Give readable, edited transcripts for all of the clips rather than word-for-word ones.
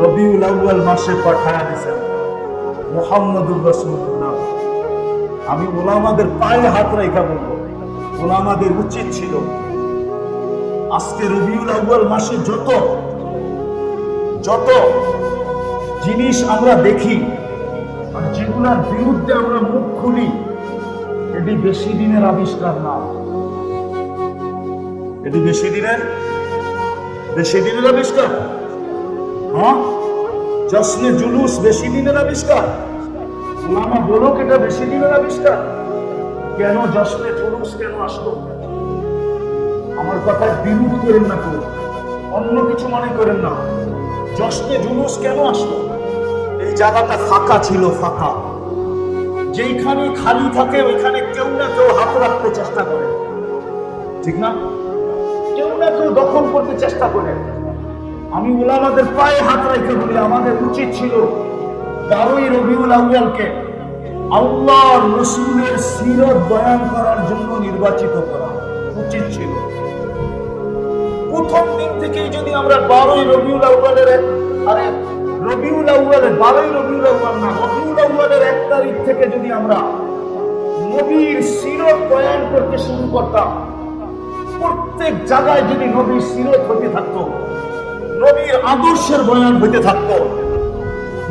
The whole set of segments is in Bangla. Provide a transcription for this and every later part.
রবিউল আউয়াল মাসে পাঠায়া দিয়েছেন মুহাম্মদুর রাসূলুল্লাহ। আমি উলামাদের পায়ে হাত রেখা বলবো, উলামাদের উচিত ছিল আজকে রবিউল আউয়াল মাসে যত জিনিস আমরা দেখি আর যেগুলোর বিরুদ্ধে আমরা মুখ খুলি, এটি বেশি দিনের আবিষ্কার না। এটি বেশি দিনের আবিষ্কার। হ্যাঁ, জশ্নে জুলুস বেশি দিনের আবিষ্কার। উলামা বলুক এটা বেশি দিনের আবিষ্কার। কেন জশ্নে জুলুস কেন আসলো? আমার কথায় বিরোধ করেন না, কেউ অন্য কিছু মনে করেন না। জশ্নে জুলুস কেন আসলো? এই জায়গাটা ফাঁকা ছিল, ফাঁকা। যেইখানে খালি থাকে ওইখানে কেউ না কেউ হাত রাখতে চেষ্টা করে, ঠিক না? কেউ না কেউ দখল করতে চেষ্টা করে। আমি উলামাদের পায়ে হাত রেখে বলি, আমাদের উচিত ছিল 12ই রবিউল আউয়ালকে আল্লাহর রাসূলের সিরত বয়ান করার জন্য নির্বাচিত করা উচিত ছিল। প্রথম দিন থেকেই যদি আমরা 12ই রবিউল আউয়ালের 12ই রবিউল আউয়াল না, রবিউল আউয়ালের 1 তারিখ থেকে যদি আমরা নবীর সিরত বয়ান করতে শুরু করতাম, প্রত্যেক জায়গায় যদি নবীর সিরত হতে থাকতো, নবীর আদর্শের বয়ান হইতে থাকতো,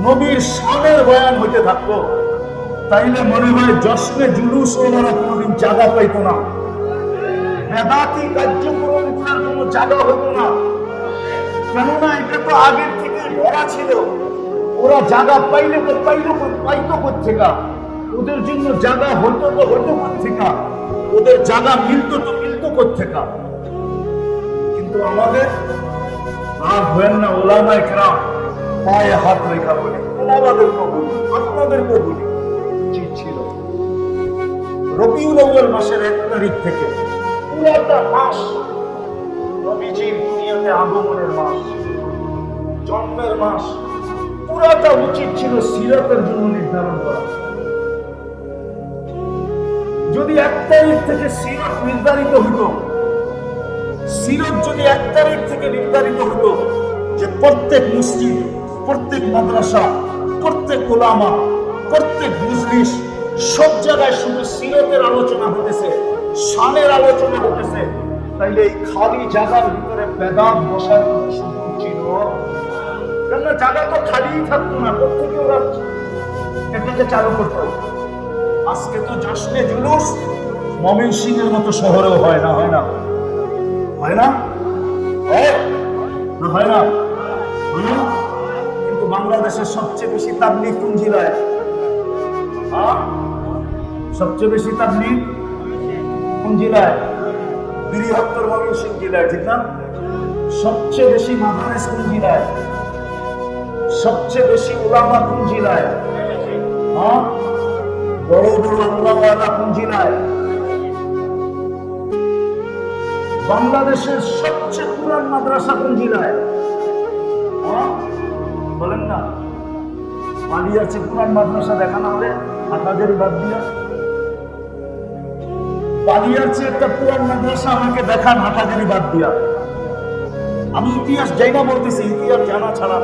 নবীর শানের বয়ান হইতে থাকতো, তাইলে মনে হয় জশ্নে জুলুস ওনারা কোনোদিন জায়গা পাইতো না, বেদাতি কার্যক্রমগুলোর কোনো জায়গা হতো না। কেননা এটা তো আগের থেকে ভরা ছিল। ওরা জায়গা পাইতো কোত্থেকা? ওদের জন্য জায়গা হতো কোত্থেকা? ওদের জায়গা মিলতো কোত্থেকা? কিন্তু আমাদের আর হয় না। ওলামায়ে কেরাম পায়ে হাত রেখা বলি, ওলামাদেরকে বলি, আপনাদেরকে বলি, উচিত ছিল রবিউল আউয়াল মাসের 1 তারিখ থেকে পুরোটা মাস নবীজির দুনিয়াতে আগমনের মাস, জন্মের মাস, পুরোটা উচিত ছিল সিরাতের জন্য নির্ধারণ করা। যদি 1 তারিখ থেকে সিরাত নির্ধারিত হতো, সিরাত যদি 1 তারিখ থেকে নির্ধারিত হতো যে প্রত্যেক মসজিদ, প্রত্যেক মাদ্রাসা, প্রত্যেক উলামা, প্রত্যেক মজলিস, সব জায়গায় শুধু সিরাতের আলোচনা হতেছে, শানের আলোচনা হতেছে, তাইলে এই খালি জায়গার ভিতরে বেদাত বসার কোনো সুযোগ ছিল? কেননা জায়গা তো খালিই থাকতো না, প্রত্যেকে ওরা এটাকে চালু করতো। আজকে তো জশ্নে জুলুস ময়মনসিংহের মতো শহরেও হয় না, হয় না? কিন্তু বাংলাদেশের সবচেয়ে বেশি তাবলীগ কোন জেলায়? সবচেয়ে বেশি তাবলীগ কোন জেলায়? বৃহত্তর ময়মনসিংহ জেলায়, ঠিক না? সবচেয়ে বেশি মাদ্রাসা কোন জেলায়? সবচেয়ে বেশি উলামা কোন জেলায়? বড় বড় আল্লাহওয়ালা কোন জেলায়? বাংলাদেশের সবচেয়ে পুরান মাদ্রাসা কোন জেলায়? বলেন না। পালিয়ার চেয়ে পুরান মাদ্রাসা দেখানো হলে হাটাজারি বাদ দিয়া, পালিয়ার চেয়ে একটা পুরান মাদ্রাসা আমাকে দেখান হাটাজারি বাদ দিয়া। আমি ইতিহাস যাই না বলতেছি, ইতিহাস জানা ছাড়া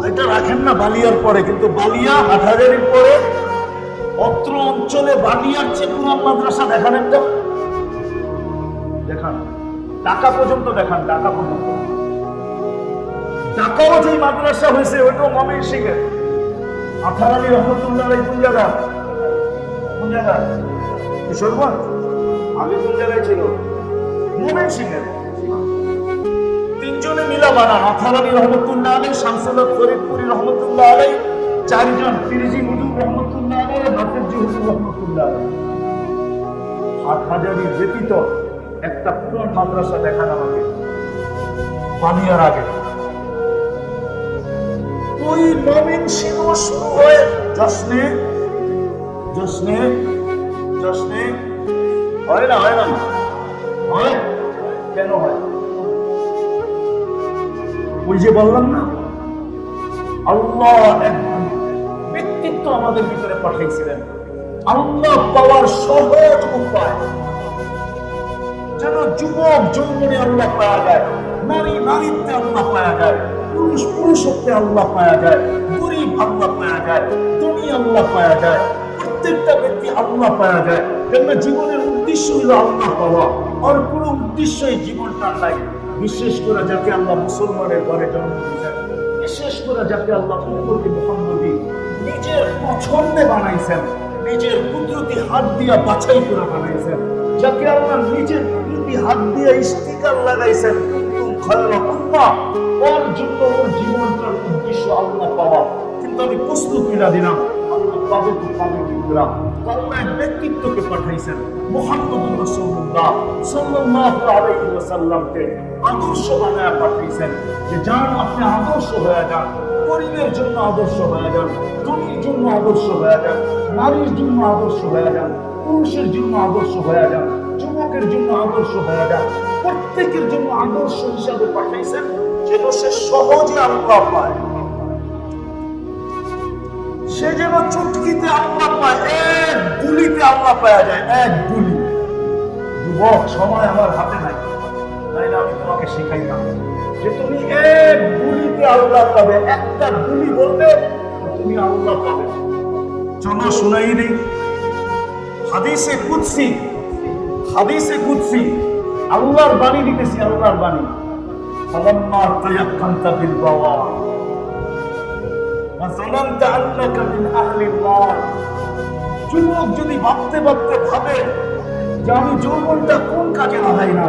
এটা রাখেন না বালিয়ার পরে, কিন্তু বালিয়া হাটাজারির পরে অত্র অঞ্চলে বালিয়ার চেয়ে পুরান মাদ্রাসা দেখান একটা, দেখান। ঢাকা পর্যন্ত দেখান, ঢাকা পর্যন্ত। ঢাকাও যে মাদ্রাসা হয়েছে ওইটাও ময়মনসিংহে। আথার আলী রহমতুল্লাহ কোন জায়গা? কোন জায়গা? কিশোরগঞ্জ। আগে কোন জায়গায় ছিল? ময়মনসিংহে। তিনজনে মিলা বানান, আথার আলী রহমতুল্লাহ আলী, শামসুল হক ফরিদপুরি রহমতুল্লাহ আলী, 4 জন, ফিরজি হুজুর রহমতুল্লাহ আলী, হাফেজ হুজুর রহমতুল্লাহ আলী। হাটহাজারীর ব্যতীত একটা পুরান মাদ্রাসা দেখান আমাকে বানিয়ার আগে। ওই ময়মনসিংহ শুরু হয়ে জশ্নে হয় না? হয় কেন হয়? ওই যে বললাম না, আল্লাহ এক ব্যক্তিত্ব আমাদের ভিতরে পাঠিয়েছিলেন। আল্লাহ পাওয়ার সহজ উপায় যেন যুবক যৌবনে আল্লাহ পাওয়া যায়, নারী নারীত্বে আল্লাহ পাওয়া যায়, সত্যে আল্লাহ পাওয়া যায়, গরিব আল্লাহ পাওয়া যায়, ধনী আল্লাহ পাওয়া যায়, প্রত্যেকটা ব্যক্তি আল্লাহ পাওয়া যায়। কেননা জীবনের উদ্দেশ্য হলো আল্লাহ পাওয়া, আর কোনো উদ্দেশ্য এই জীবনটা নাই। বিশেষ করে যাকে আল্লাহ মুসলমানের ঘরে জন্ম দিয়েছেন, বিশেষ করে যাকে আল্লাহ উম্মতে মুহাম্মদী নিজের পছন্দে বানাইছেন, নিজের কুদরতি হাত দিয়া বাছাই করে বানাইছেন, যাকে আল্লাহ নিজের কুদরতি হাত দিয়ে স্টিকার লাগাইছেন কুনতুম খায়রা উম্মাহ, ওর জন্য ওর জীবনটার উদ্দেশ্য আল্লাহ পাওয়া। কিন্তু আমি প্রশ্ন তুলে দিলাম, আল্লাহ পাবে তো পাবে কি করে? আল্লাহ এক ব্যক্তিত্বকে পাঠাইছেন, মুহাম্মদুর রাসূলুল্লাহ সাল্লাল্লাহু আলাইহি ওয়াসাল্লামকে আদর্শ বানায়া পাঠিয়েছেন যে যান আপনি আদর্শ হয়ে যান, গরিবের জন্য আদর্শ হয়ে যান, ধনীর জন্য আদর্শ হয়ে যান, নারীর জন্য আদর্শ হয়ে যান, পুরুষের জন্য আদর্শ হয়ে যান, যুবকের জন্য আদর্শ হয়ে যান, প্রত্যেকের জন্য আদর্শ হিসাবে পাঠাইছেন যেন সে সহজে আল্লাহ পায়, সে যেন চুটকিতে আল্লাহ পায়, এক গুলিতে আল্লাহ পাওয়া যায়, এক গুলি। যুবক, সময় আমার হাতে নাই, তাইলে আমি তোমাকে শিখাইলাম যে তুমি এক গুলিতে আল্লাহ পাবে, একটা গুলি বলবে তুমি আল্লাহ পাবে। চলো শোনাই নেই হাদিসে কুদসি, হাদিসে কুদসি আল্লাহর বাণী দিতেছি, আল্লাহর বাণী। ফালাম্মা তায়াক্কানতা বিল বাওয়া ওয়া যালামতা আন্নাকা মিন আহলিন নার। যুবক যদি ভাবতে ভাবতে ভাবে যে আমি যৌবনটা কোন কাজে লাগাই না,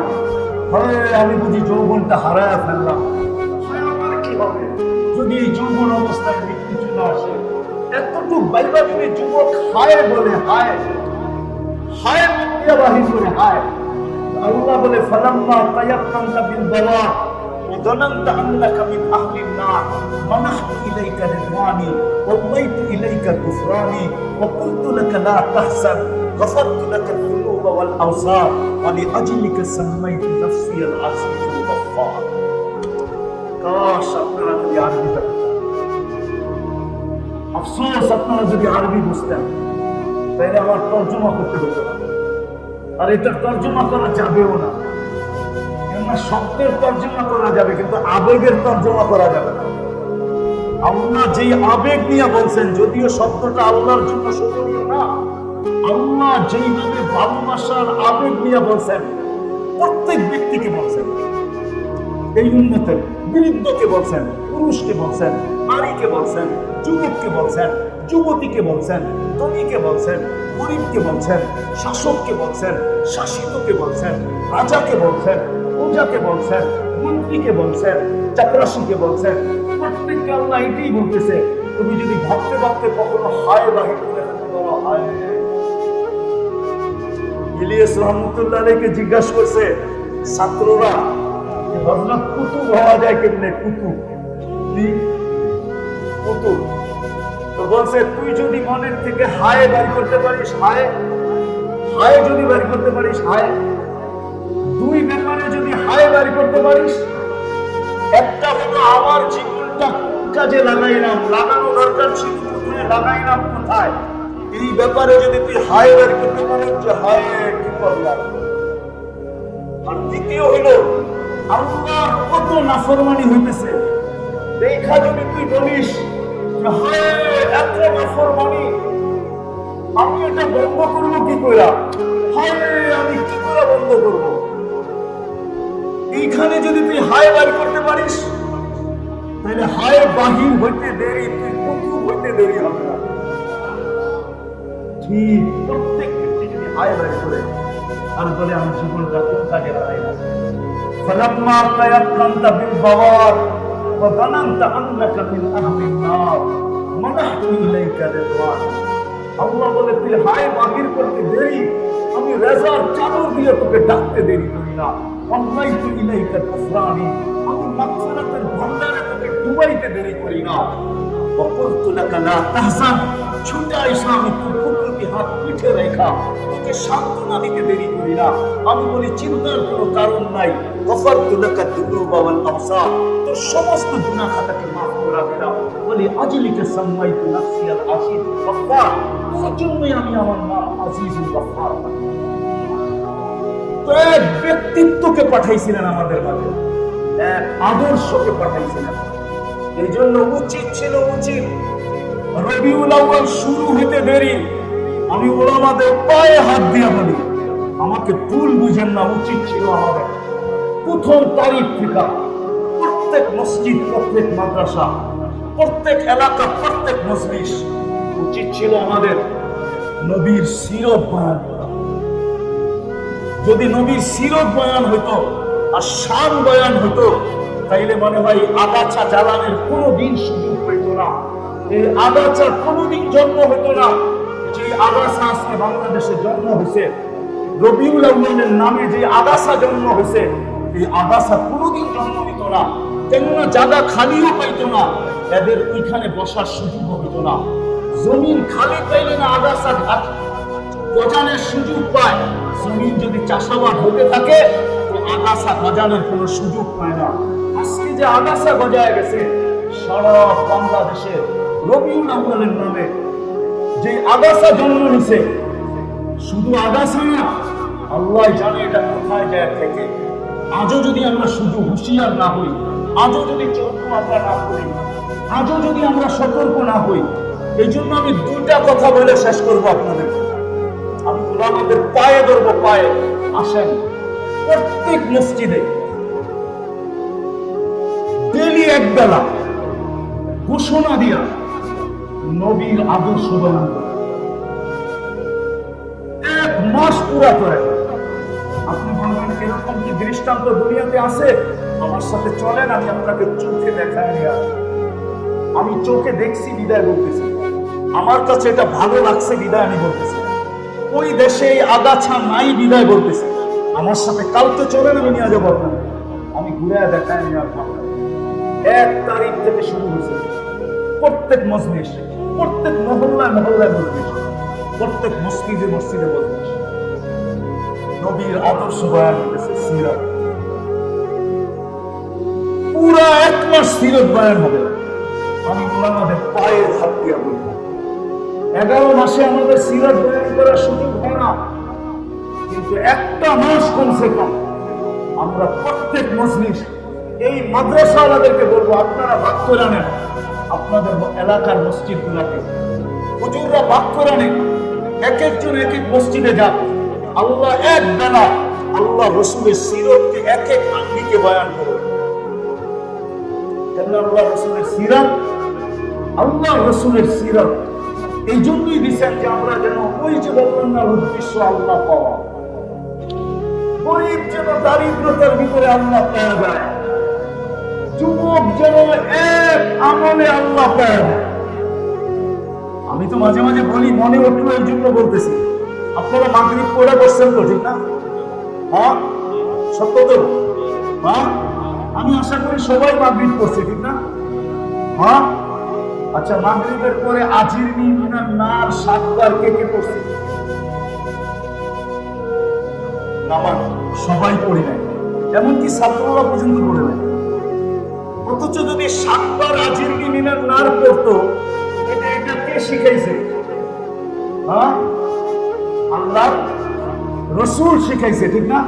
আমি বুঝি যৌবনটা হারায় ফেললাম, আমার কি হবে যদি এই যৌবন অবস্থায় মৃত্যু চলে আসে? এতটুকু বাইবা দিনে যুবক হায় বলে, হায় হায় মুক্তিয়া বাহির করে হায়। আল্লাহ বলে ফালাম্মা তায়াক্কানতা বিল বাওয়া ওয়া যালামতা আন্নাকা মিন আহলিন নার মানাহতু ইলাইকা রিদওয়ানি ওয়া আতাইতু ইলাইকা গুফরানি ওয়া কুনতু লাকা লা তাহসান غفرت لك الذنوب والأوصار ولأجلك سميت نفسي العزيز الغفار। কাশ আপনারা যদি আরবি জানতেন, আফসোস আপনারা যদি আরবি বুঝতেন, তাহলে আমার তর্জমা করতে হতো না, আর এটার তর্জমা করা যাবেও না। কেননা শব্দের তর্জমা করা যাবে কিন্তু আবেগের তর্জমা করা যাবে না। আল্লাহ যেই আবেগ নিয়ে বলছেন, যদিও শব্দটা আল্লাহর জন্য শোভনীয় না, আল্লাহ যেইভাবে ভালোবাসার আবেগ নিয়ে বলছেন, প্রত্যেক ব্যক্তিকে বলছেন, এই উন্নতের বৃদ্ধকে বলছেন, পুরুষকে বলছেন, নারীকে বলছেন, যুবককে বলছেন, যুবতীকে বলছেন, ধনীকে বলছেন, গরিবকে বলছেন, শাসককে বলছেন, শাসিতকে বলছেন, রাজাকে বলছেন, প্রজাকে বলছেন, মন্ত্রীকে বলছেন, চাপরাশিকে বলছেন, প্রত্যেককে আল্লাহ এটাই বলতেছে। তুমি যদি ভাবতে ভাবতে কখনো হায় বাহির করে ফেলতে পারো, হায়। ইলিয়াস রহমতুল্লাহ আলাইহিকে জিজ্ঞাসা করছে ছাত্ররা, হযরত কুতুব হওয়া যায় কেমনে? কুতুব কি কুতুব? তো বলছে তুই যদি মনের থেকে হায় বের করতে পারিস, হায় হায় যদি বের করতে পারিস, হায় দুই ব্যাপারে যদি হায় বের করতে পারিস, একটা হলো আমার জীবনটা কোন কাজে লাগাইলাম, লাগানো দরকার ছিল কোথায়, লাগাইলাম কোথায়, এই ব্যাপারে যদি তুই হায় বের করতে পারিস যে হায় কি করলাম। আর দ্বিতীয় হলো আল্লাহর কত নাফরমানি হইতেছে, দেখা যদি তুই বলিস যে হায় এত নাফরমানি, আমি এটা বন্ধ করবো কি করে, হায় আমি কি করে বন্ধ করবো, এইখানে যদি তুই হায় বের করতে পারিস, তাহলে হায় বাহির হইতে দেরি, তুই কুতুব হইতে দেরি হবে না। ঠিক প্রত্যেক ব্যক্তি যদি হায় বের করে আর বলে আমি জীবনটা কোন কাজে লাগাইলাম। ফালাম্মা তায়াক্কানতা বিল বাওয়ার ওয়া যানানতা আন্নাকা মিন আহলিন নার মানাহতু ইলাইকা রিদওয়ান। আল্লাহ বলে তুই হায় বাহির করতে দেরি, আমি রেজার চাদর দিয়ে তোকে ডাকতে দেরি করি না। আতাইতু ইলাইকা গুফরানি, আমি মাগফিরাতের ভান্ডারে তোকে ডুবাইতে দেরি করি না। ওয়া কুনতু লাকা লা তাহজান, ছুটে আইসা আমি তোর কুদরতি হাত পিঠে রেখা তোকে সান্ত্বনা দিতে দেরি করি না। আমি বলি চিন্তার কোনো কারণ নাই। গফরতু লাকা যুনুবা ওয়াল আওসার, তোর সমস্ত গুনাহ খাতাকে মাফ করে দিলাম। বলি আজলিকা সাম্মাইতু নাফসি আল আজিজ গফফার, তোর জন্যই আমি আমার নাম আজিজুল গফফার। তো এক ব্যক্তিত্বকে পাঠাইছিলেন আমাদের মাঝে, এক আদর্শকে পাঠাইছিলেন। এই জন্য উচিত রবিউল আউয়াল শুরু হতে দেরি। আমি ওলামাদের পায়ে হাত দিয়ে বলি, আমাকে ভুল বুঝেন না, উচিত ছিল আমাদের প্রথম তারিখ থেকে প্রত্যেক মসজিদ, প্রত্যেক মাদ্রাসা, প্রত্যেক এলাকা, প্রত্যেক মজলিস উচিত ছিল আমাদের নবীর সিরত বয়ান করা। যদি নবীর সিরত বয়ান হতো আর শান বয়ান হতো, তাইলে মনে হয় আগাছা জ্বালানোর কোনোদিন সুযোগ পেত না, এই আগাছার কোনোদিন জন্ম হতো না। যে আগাছা আজকে বাংলাদেশে জন্ম হয়েছে, রবিউল আউয়ালের নামে যে আগাছা জন্ম হয়েছে, এই আগাছা কোনোদিন জন্ম নিত না। কেননা জায়গা খালিও পাইতো না, এদের ওইখানে বসার সুযোগ হতো না। জমিন খালি পাইলে না আগাছা গজানোর সুযোগ পায়। জমিন যদি চাষাবাদ হতে থাকে তো আগাছা গজানোর কোনো সুযোগ পায় না। আজকে যে আগাছা গজায় গেছে সারা বাংলাদেশে রবিউল আউয়ালের নামে যে আগাছা জন্ম নিছে, শুধু আগাছা না, আল্লাহ জানে এটা কোথায় যায় থেকে। আজও যদি আমরা শুধু হুঁশিয়ার না হই, আজও যদি চক্ষু আমরা না করি, আজও যদি আমরা সতর্ক না হই, এই জন্য আমি দুইটা কথা বলে শেষ করবো আপনাদের। আমি ওলামাদের পায়ে ধরবো, পায়ে আসেন প্রত্যেক মসজিদে ডেলি এক বেলা ঘোষণা দিয়া নবীর আদর্শ বয়ান করে। এক মাস পুরা করে। আপনি বলবেন এরকম কি দৃষ্টান্ত দুনিয়াতে আছে? আমার সাথে চলেন, আমি আপনাকে চোখে দেখায় নিয়ে আসি। আমি চোখে দেখছি বিদায় বলতেছি, আমার কাছে এটা ভালো লাগছে বিদায় আমি বলতেছি। ওই দেশে এই আগাছা নাই বিদায় বলতেছি। আমার সাথে কালকে চলেন, আমি নিয়ে যাবো আপনাকে, আমি ঘুরে দেখায় নিয়ে আসবো। 1 তারিখ থেকে শুরু হয়েছে প্রত্যেক মজলিস, প্রত্যেক মহল্লায় মজলিস, প্রত্যেক মসজিদে মজলিস নবীর আদর্শ বয়ান হতেছে, সিরাত। পুরা 1 মাস সিরাত বয়ান হবে। আমি ওলামাদের পায়ে হাত দিয়া বলি, 11 মাসে আমাদের সিরাত বয়ান করার সুযোগ হয় না, কিন্তু একটা মাস কমসে কম আমরা প্রত্যেক মজলিস এই মাদ্রাসাওয়ালাদেরকে বলবো, আপনারা ভাগ করে নেন আপনাদের এলাকার মসজিদ গুলাকে, হুজুররা ভাগ করে নেন, এক একজন এক এক মসজিদে যান। আল্লাহ এক বেলা আল্লাহ রসুলের সিরতকে এক এক আঙ্গিকে বয়ান করো। কেন আল্লাহ রসুলের সিরাত? আল্লাহ রসুলের সিরাত এই জন্যই দিচ্ছেন যে আমরা যেন ওই যে বললাম না উদ্দেশ্য আল্লাহ পাওয়া, গরিব যেন দারিদ্রতার ভিতরে আল্লাহ পাওয়া যায়, যুবক যেন এক আমলে আল্লাহ পাওয়া যায়। আমি তো মাঝে মাঝে বলি, মনে উঠলো এই জন্য বলতেছি, আপনারা মাগরিব পড়া বসছেন তো, ঠিক না? হ্যাঁ, সত্য তো? হ্যাঁ, আমি আশা করি সবাই মাগরিব পড়ছে, ঠিক না? হ্যাঁ, আচ্ছা, মাগরিবের পরে আজির মিনার নার 7 বার কে কে পড়ছে? নামান সবাই পড়ি নাই, এমনকি ছাত্ররা পর্যন্ত পড়ে নাই। অথচ যদি 7 বার আজির মিনার নার পড়তো, এটা কে শিখাইছে? হ্যাঁ, আল্লাহ রসুল শিখাইছে, ঠিক না?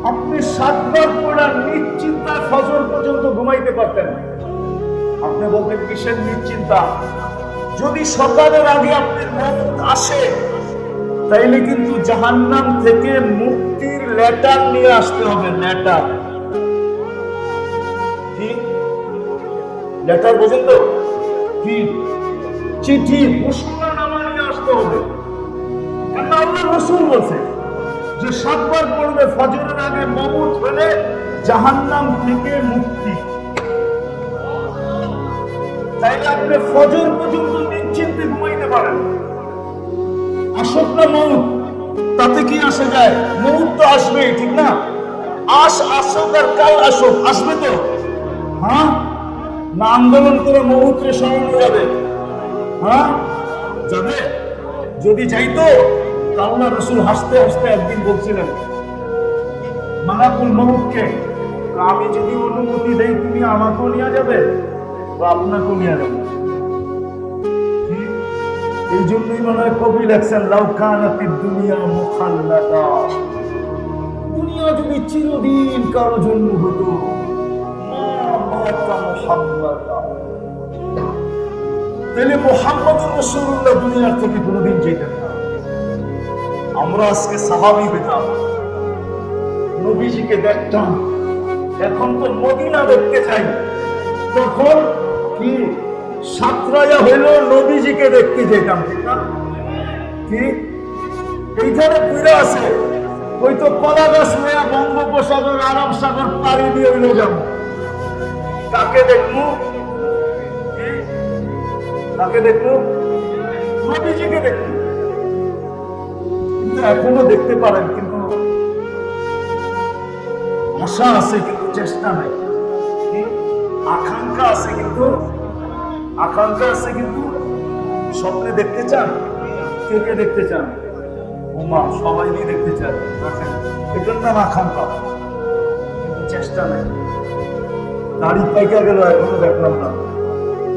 আপনি 7 বার পড়ার নিশ্চিন্তায় ফজর পর্যন্ত ঘুমাইতে পারতেন। আপনি বলতেন কিসের নিশ্চিন্তা? যদি সকালের আগে আপনার মওত আসে, তাইলে কিন্তু জাহান্নাম থেকে মুক্তির লেটার নিয়ে আসতে হবে। লেটার কি? লেটার বোঝেন তো? কি? চিঠি, ঘোষণানামা নিয়ে আসতে হবে। কেন আল্লাহ রাসূল বলছে যে 7 বার পড়বে ফজরের আগে, মওত হলে জাহান্নাম থেকে মুক্তি। তাইলে আপনি ফজর পর্যন্ত নিশ্চিন্তে ঘুমাইতে পারেন। আসুক না মওত, তাতে কি আসে যায়? মওত তো আসবেই, ঠিক না? আসুক আর কাল আসুক, আসবে তো। হ্যাঁ, না আন্দোলন করে মওতরে সরানো যাবে? হ্যাঁ, যাবে? যদি যাইতো, আল্লাহ রাসূল হাসতে হাসতে একদিন বলছিলেন মালাকুল মওতকে, আমি যদি অনুমতি দেই তুমি আমাকেও নিয়ে যাবে বা আপনাকেও নিয়ে যাবে। এই জন্যই মনে হয় কবি লেখছেন, লাউ কানাতিদ দুনিয়া মুখাল্লাদা, দুনিয়া যদি চিরদিন কারো জন্য হতো, মা মুহাম্মাদ। তাহলে মুহাম্মদুর রাসূলুল্লাহ দুনিয়ার থেকে কোনোদিন যেতেন না। আমরা আজকে সাহাবী পেতাম, নবীজিকে দেখতাম, এখন তো মদিনা দেখতে চাই। তখন কি সাতরায়া হইল নবীজিকে দেখতে যেতাম, ঠিক না? কি এইখানে পুরা আছে, ওই তো কলা গাছ মেয়া বঙ্গোপসাগর আরব সাগর পাড়ি দিয়ে হইল যাব। কাকে দেখবো? কাকে দেখবো? নবীজিকে দেখবো। কিন্তু এখনো দেখতে পারেন, কিন্তু আশা আছে কিন্তু চেষ্টা নাই। আকাঙ্ক্ষা আছে কিন্তু স্বপ্নে দেখতে চান। কে কে দেখতে চান? ওমা সবাই দেখতে চান। এটার নাম আকাঙ্ক্ষা, কিন্তু চেষ্টা নাই। দাড়ি পাইকা গেল এখনো দেখলাম না,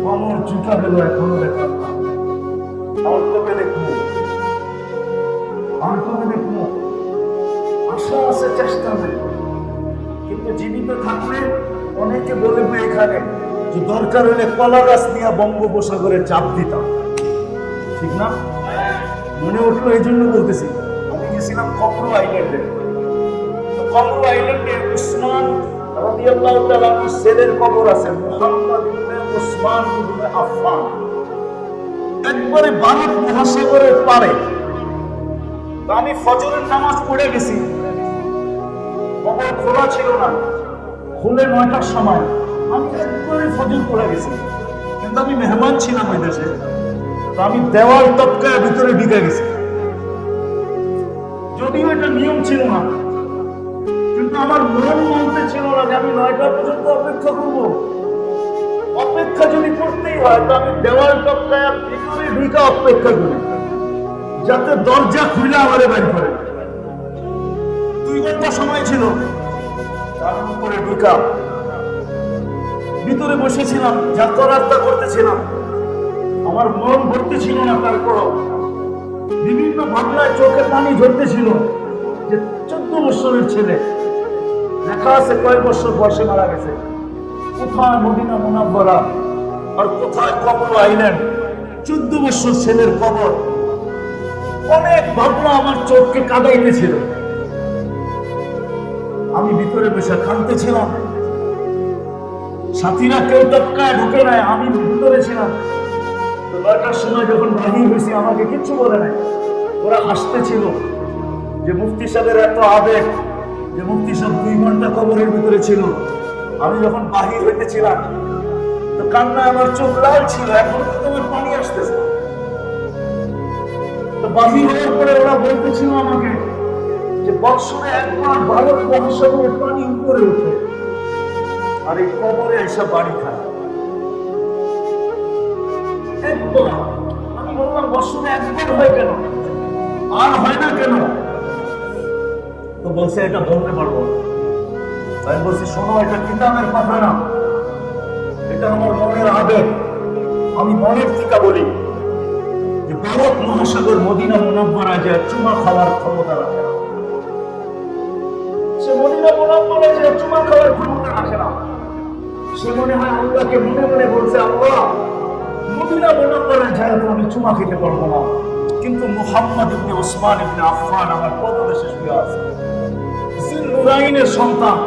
কমর চুটা গেল এখনো দেখলাম না। আর কবে দেখবো? আশা আছে, চেষ্টা নেই। কিন্তু জীবিত থাকলে অনেকে বলবে এখানে যে দরকার হলে কলা গাছ নিয়ে বঙ্গোপসাগরে চাপ দিতাম, ঠিক না? মনে উঠলো, এই জন্য বলতেছি। আমি গেছিলাম কমরু আইল্যান্ডে। কমরু আইল্যান্ডে উসমান রাদিয়াল্লাহু তাআলা ছেলের কবর আছে, মুহাম্মদ ইবনে উসমান ইবনে আফফান। একবারে ভারত মহাসাগরের পারে। আমি ফজরের নামাজ পড়ে গেছি, কবর খোলা ছিল না, খুলে 9টার সময়। আমি একবারে ফজর পড়ে গেছি, কিন্তু আমি মেহমান ছিলাম ওই দেশে। তো আমি দেওয়াল টপকায় ভিতরে ঢুকে গেছি। যদিও এটা নিয়ম ছিল না, কিন্তু আমার মন মানতে ছিল না যে আমি 9টা পর্যন্ত অপেক্ষা করব। অপেক্ষা যদি করতেই হয় তো আমি দেওয়াল টপকায় ভিতরে ঢুকে অপেক্ষা করি, যাতে দরজা খুলে আমারে বের করে। 2 ঘন্টা সময় ছিল। তার উপরে ঢুকা ভিতরে বসেছিলাম, যা করার তা করতেছিলাম। আমার মন ভর্তি ছিল না, তারপরও বিভিন্ন ভাবনায় চোখে পানি ঝরতেছিল যে 14 বছরের ছেলে, লেখা আছে কয়েক বছর বয়সে মারা গেছে। কোথায় মদিনা মুনাওয়ারা আর কোথায় কমরু আইল্যান্ড? 14 বছর ছেলের কবর। অনেক ভাবনা আমার চোখকে কাঁদাইতেছিল। আমি ভিতরে বসে কাঁদতেছিলাম। সাথীরা কেউ টপকায় ঢুকে নাই, আমি ভিতরে ছিলাম। তো 9টার সময় যখন বাহির হয়েছি আমাকে কিচ্ছু বলে নাই। ওরা হাসতেছিল যে মুফতি সাহেবের এত আবেগ, যে মুফতি সাহেব 2 ঘন্টা কবরের ভিতরে ছিল। আমি যখন বাহির হইতেছিলাম তো কান্নায় আমার চোখ লাল ছিল, এখন তো তোমার পানি আসতেছে। তো বাহির হওয়ার পরে ওরা বলতেছিল আমাকে যে বৎসরে একবার ভারত মহাসাগরের পানি উপরে ওঠে আর এই কবরে এসে বাড়ি খায় একবার। আমি বললাম বৎসরে একবার হয় কেন, আর হয় না কেন? তো বলছে এটা বলতে পারবো। আমি বলছি শোনো, এটা কিতাবের কথা না, এটা আমার মনের আবেগ। আমি মনের থেকে বলি যে ভারত মহাসাগর মদিনা মুনাওয়ারায় যায় চুমা খাওয়ার ক্ষমতা রাখে না। সে মদিনা মুনাওয়ারায় যায় চুমা খাওয়ার ক্ষমতা রাখে না। সে মনে হয় আল্লাহকে মনে মনে বলছে, আল্লাহ মদিনা মুনাওয়ারায় যায় তো আমি চুমা খেতে পারবো না, কিন্তু মুহাম্মদ ইবনে উসমান ইবনে আফফান আমার পদদেশে শুয়ে আছে। জিন্নুরাইনের সন্তান,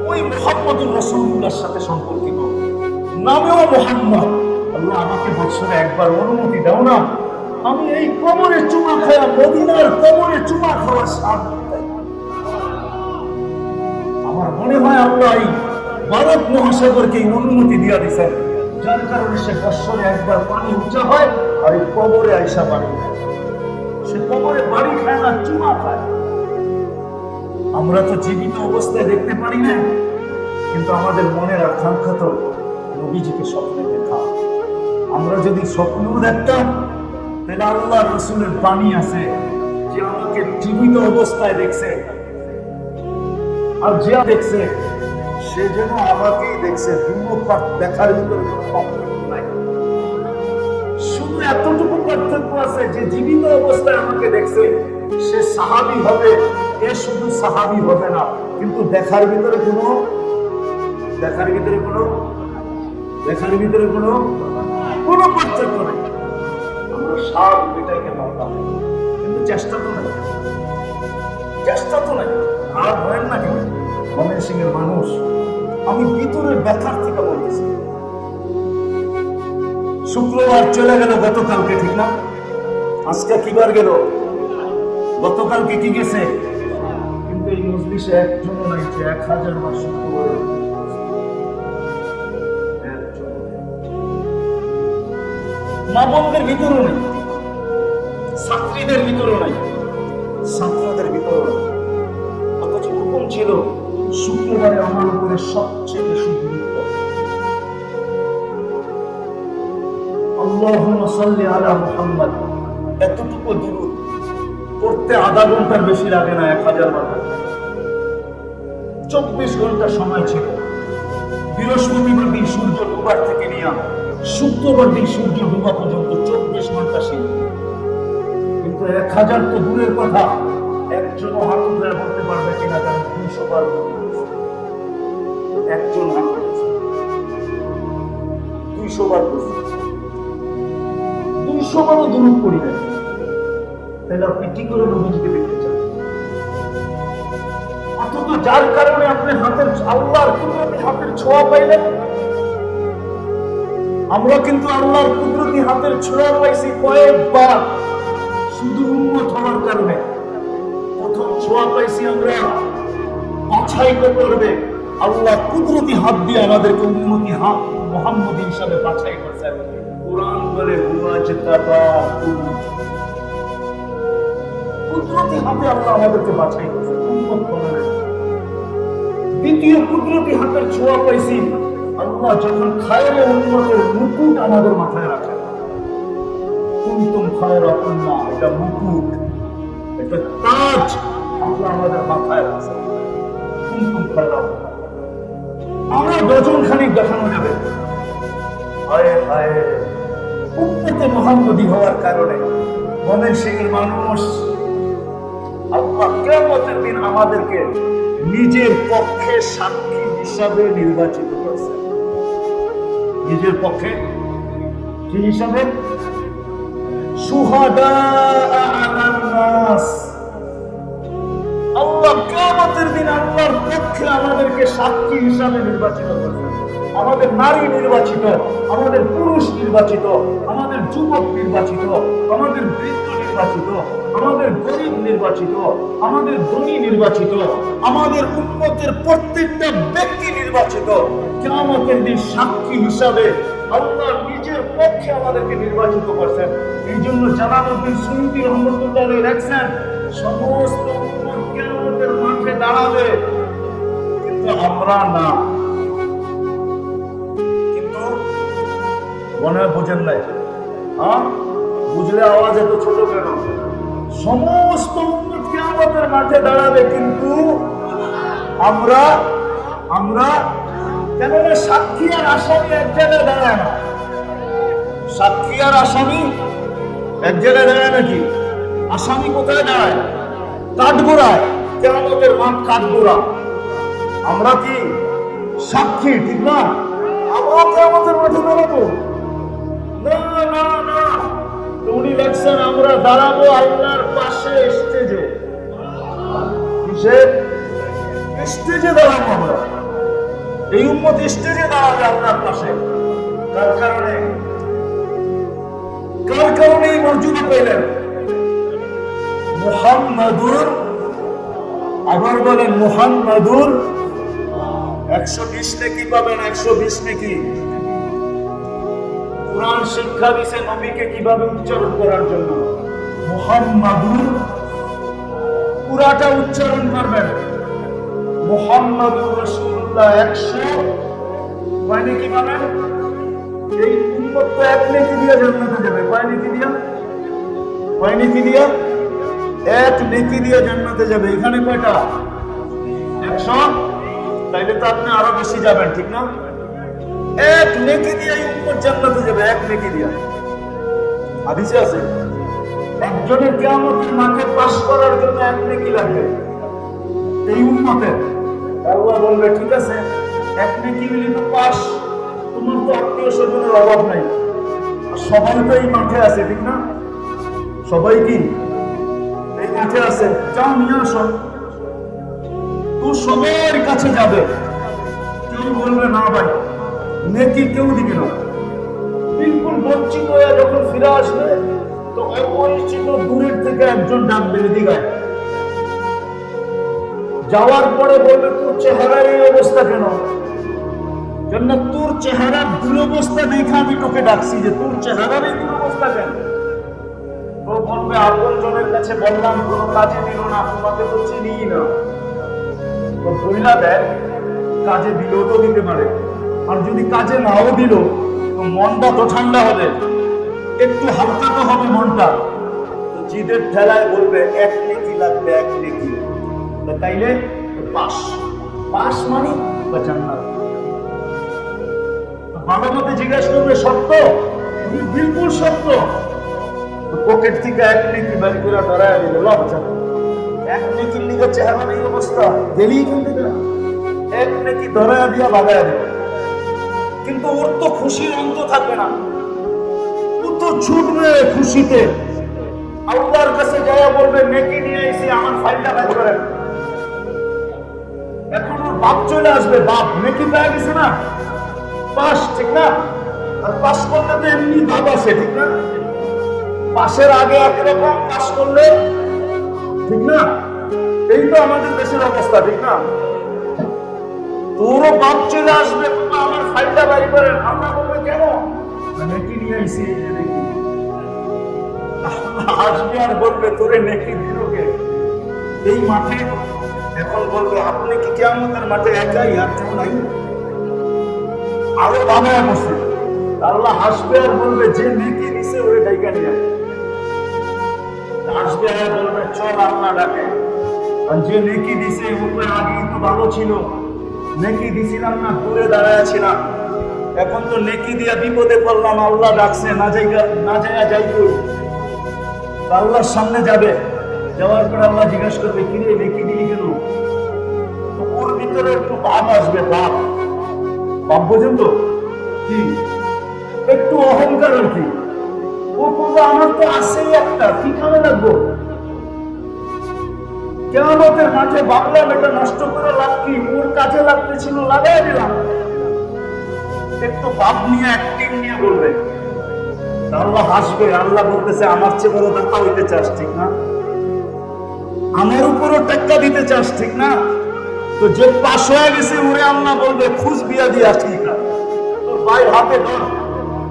ওই মুহাম্মদুর রাসূলুল্লাহর সাথে সম্পর্কিত, নামেও মুহাম্মদ। আল্লাহ আমাকে বছরে একবার অনুমতি দাও না, আমি এই কবরে চুমা খাওয়া, মদিনার কবরে চুমা খাওয়ার স্বাদ পাই। আমার মনে হয় আল্লাহ এই ভারত মহাসাগরকে অনুমতি দিয়া দিচ্ছেন, যার কারণে সে বছরে একবার পানি উঁচা হয় আর এই কবরে আইসা বাড়ি খায়। সে কবরে বাড়ি খায় না, চুমা খায়। আমরা তো জীবিত অবস্থায় দেখতে পারি না, কিন্তু আমাদের মনের আকাঙ্ক্ষা তো নবীজিকে স্বপ্নে দেখা। আমরা যদি স্বপ্নও দেখতাম তাহলে আল্লাহ রসুলের বাণী আছে যে আমাকে জীবিত অবস্থায় দেখছে, আর যে দেখছে সে যেন আমাকেই দেখছে। দেখার ভিতরে কোনো পার্থক্য নাই, শুধু এতটুকু পার্থক্য আছে যে জীবিত অবস্থায় আমাকে দেখছে সে সাহাবী হবে, এ শুধু সাহাবী হবে না, কিন্তু দেখার ভিতরে কোনো দেখার ভিতরে কোনো পার্থক্য নেই। আমরা সব এটাকে মানতাম, কিন্তু চেষ্টা তো নাই। আর হয় না কেন ময়মনসিংহের মানুষ, আমি ভিতরের ব্যথার থেকে বলতেছি। শুক্রবার চলে গেল গতকালকে, ঠিক না? আজকে কিবার গেল? গতকালকে কি গেছে? কিন্তু এই মজলিসে একজনও নাই যে 1000 বার শুক্রবার মা বোনদের ভিতরও নেই, ছাত্রীদের ভিতরও নাই, ছাত্রদের ভিতরও নাই। অথচ হুকুম ছিল শুক্রবারে আমার উপরে সবচেয়ে বেশি গুরুত্ব। আল্লাহুম্মা সাল্লি আলা মুহাম্মাদ, এতটুকু দুরূদ পড়তে আধা ঘন্টার বেশি লাগে না, 1000 বার। 24 ঘন্টা সময় ছিল। বৃহস্পতিবার দিন সূর্য ডুবার থেকে নিয়ে শুক্রবার দিন সূর্য ডুবা পর্যন্ত 24 ঘন্টা ছিল। কিন্তু 1000 তো দূরের কথা, একজনও হাত উঠে বলতে পারবে কিনা কারণ 200 বার একজন হাত 200 বার 200 বারও দুরূদ পড়ি না। তাহলে আপনি কি করে নবীজিকে দেখতে চান? অথচ যার কারণে আপনি আল্লাহর কুদরতি হাতের ছোঁয়া পাইলেন। আমরা কিন্তু আল্লাহর কুদরতি হাতের ছোঁয়া পাইছি কয়েকবার, শুধু উম্মত হওয়ার কারণে। প্রথম ছোঁয়া পাইছি আমরা বাছাই করবে, আল্লাহ কুদরতি হাত দিয়ে আমাদেরকে উম্মতি হাত মুহাম্মদ হিসাবে বাছাই করছেন। কোরআন বলে কুদরতি হাতে আল্লাহ আমাদেরকে বাছাই করছেন উম্মত বানানোর। দ্বিতীয় কুদরতি হাতের ছোঁয়া পাইছি আল্লাহ যখন খায়রে উম্মতের মুকুট আমাদের মাথায় রাখেন। কুনতুম খায়রা উম্মাহ, এটা মুকুট, এটা তাজ আল্লাহ আমাদের মাথায় রাখেন। কুনতুম খায়রা উম্মাহ, আমরা ডজন খানিক দেখানো যাবে। হায় হায়, উম্মতে মুহাম্মদী হওয়ার কারণে ময়মনসিংহের মানুষ আল্লাহ কিয়ামতের দিন আমাদেরকে নিজের পক্ষে সাক্ষী হিসাবে নির্বাচিত করেছেন। নিজের পক্ষে কি হিসাবে? শুহাদা আলান নাস। আল্লাহ কিয়ামতের দিন আল্লাহর পক্ষে আমাদেরকে সাক্ষী হিসাবে নির্বাচিত করেছেন। আমাদের নারী নির্বাচিত, আমাদের পুরুষ নির্বাচিত, আমাদের যুবক নির্বাচিত, আমাদের বৃদ্ধ নির্বাচিত, আমাদের গরিব নির্বাচিত, আমাদের ধনী নির্বাচিত, আমাদের উম্মতের প্রত্যেকটা ব্যক্তি নির্বাচিত। কিয়ামতের দিন সাক্ষী হিসাবে আল্লাহ নিজের পক্ষে আমাদেরকে নির্বাচিত করছেন। এই জন্য জালালউদ্দিন সুয়ুতী রহমতুল্লাহ আলাইহি লেখছেন, সমস্ত উম্মত কিয়ামতের মাঠে দাঁড়াবে, কিন্তু আমরা না। কিন্তু মনে হয় বোঝেন নাই? হ্যাঁ, বুঝলে আওয়াজ এত ছোট কেন? সমস্ত উম্মত কিয়ামতের মাঠে দাঁড়াবে, কিন্তু আমরা কেননা সাক্ষী আর আসামি এক জায়গায় দাঁড়ায় না। সাক্ষী আর আসামি এক জায়গায় দাঁড়ায় নাকি? আসামি কোথায় দাঁড়ায়? কাঠগোড়ায়। কিয়ামতের মাঠ কাঠগোড়া। আমরা কি সাক্ষী? ঠিক না? আমরা কিয়ামতের মাঠে দাঁড়াবো না, না, না। উনি লেখছেন আমরা দাঁড়াবো আল্লাহর পাশে স্টেজে। কিসের স্টেজে দাঁড়াবো আমরা? এই উম্মত স্টেজে দাঁড়াবে আল্লাহর পাশে। কার কারণে এই মর্যাদা পেলেন? মুহাম্মাদুর, আবার বলেন মুহাম্মাদুর। 120 নেকি পাবেন, 120 নেকি। কোরআন শিক্ষা দিছে নবীকে কিভাবে উচ্চারণ করার জন্য। মুহাম্মাদুর পুরাটা উচ্চারণ করবেন। মুহাম্মাদুর রাসূলুল্লাহ 100 কয় নেকি পাবেন? এই উম্মত তো 1 নেকি দিয়ে জান্নাতে যাবে। কয় নেকি দিয়া? 1 নেকি দিয়ে জান্নাতে যাবে। এখানে কয়টা? 100। তাইলে তো আপনি আরো বেশি যাবেন, ঠিক না? 1 নেকি দিয়ে উম্মত জান্নাতে যাবে, 1 নেকি দিয়া। হাদিসে আছে একজনের কিয়ামতের মাঠে পাস করার জন্য 1 নেকি লাগবে। এই উম্মতের আল্লাহ বলবে ঠিক আছে, এক নেকি হলে তো পাস। তোমার তো আত্মীয় স্বজনের অভাব নাই, সবাই তো এই মাঠে আছে, ঠিক না? সবাই কি এই মাঠে আছে? যাও নিয়ে আসো। তো সবার কাছে যাবে, কেউ বলবে না ভাই নেকি কেউ দিবে না। বিলকুল বঞ্চিত হয়ে যখন ফিরে আসবে তো অপরিচিত দূরের থেকে একজন ডাকবে এদিকে। যাওয়ার পরে বলবে তোর চেহারার এই অবস্থা কেন? জন্য তোর চেহারার দুরবস্থা দেখে আমি তোকে ডাকছি, যে তোর চেহারার এই দুরবস্থা কেন? তো বলবে আপন জনের কাছে বললাম কোনো কাজে দিল না, তোমাকে তো চিনি না। তো বইলা দেয় কাজে দিলেও তো দিতে পারে, আর যদি কাজে নাও দিল তো মনটা তো ঠান্ডা হবে, একটু হালকা তো হবে মনটা। তো জিদের ঠেলায় বলবে এক নেকি লাগবে, এক নেকি। তাইলে পাস, পাস মানে জান্নাত। ভালো মতে জিজ্ঞাসা করবে সত্য? বিলকুল সত্য। পকেট থেকে এক নেকি বাড়ি করে ধরায় দিল, এক নেকির লিগে চেহারা এই অবস্থা, গেলেই কিন্তু এক নেকি ধরায় দিয়া বাগায় দিল। কিন্তু ওর তো খুশির অন্ত থাকবে না, ও তো ছুটবে খুশিতে। আল্লাহর কাছে যাইয়া বলবে নেকি নিয়ে এসে আমার ফাইলটা বের করেন। এখন ওর বাপ চলে আসবে, বাপ নেকি পেয়ে গেছে না, পাস, ঠিক না? আর পাস করলে তো এমনি বাপ আসে, ঠিক না? পাশের আগে একরকম, পাস করলে ঠিক না? এই তো আমাদের দেশের অবস্থা, ঠিক না? তোরও বাপ চলে আসবে, আমার ফাইলটা বাড়ি করেন। আমরা বলবে কেন? নেকি নিয়ে আইসি, আসবে আর বলবে তোরে নেকি দিল কে? এই মাঠে এখন বলবে আপনি কি কিয়ামতের মাঠে একাই, আর কেউ নাই? আরো বানায় বসে আল্লাহ হাসবে আর বলবে যে নেকি দিছে ওরে ডাইকা নিয়ে আসবে আর বলবে চল আল্লাহ ডাকে। আর যে নেকি দিছে ওপরে আগেই তো ভালো ছিল, নেকি দিছিলাম না, দূরে দাঁড়ায় ছিলাম, এখন তো নেকি দিয়া বিপদে পড়লাম, আল্লাহ ডাকছে, না যাইয়া যাই করি। আল্লাহর সামনে যাবে, যাওয়ার পর আল্লাহ জিজ্ঞাসা করবে কিরে নেকি দিলি কেন? তো ওর ভিতরে একটু ভাব আসবে, ভাব, ভাব বোঝেন তো কি? একটু অহংকার আর কি। ও বলবে আমার তো আসেই একটা, কি কামে লাগবো? কিয়ামতের মাঠে ভাবলাম এটা নষ্ট করে লাভ কি, ওর কাজে লাগতেছিল, লাগাই দিলাম। একটু ভাব নিয়ে অ্যাক্টিং নিয়ে বলবে, আল্লাহ হাসবে। আল্লাহ বলতেছে আমার চেয়ে বড় টাকা হইতে চাস, ঠিক না? আমার উপরও টাকা দিতে চাস, ঠিক না? তো যে পাশ হয়ে গেছে ওরে আল্লাহ বলবে খুশ বিয়া দিয়া, ঠিক না? তোর ভাই হাতে ধর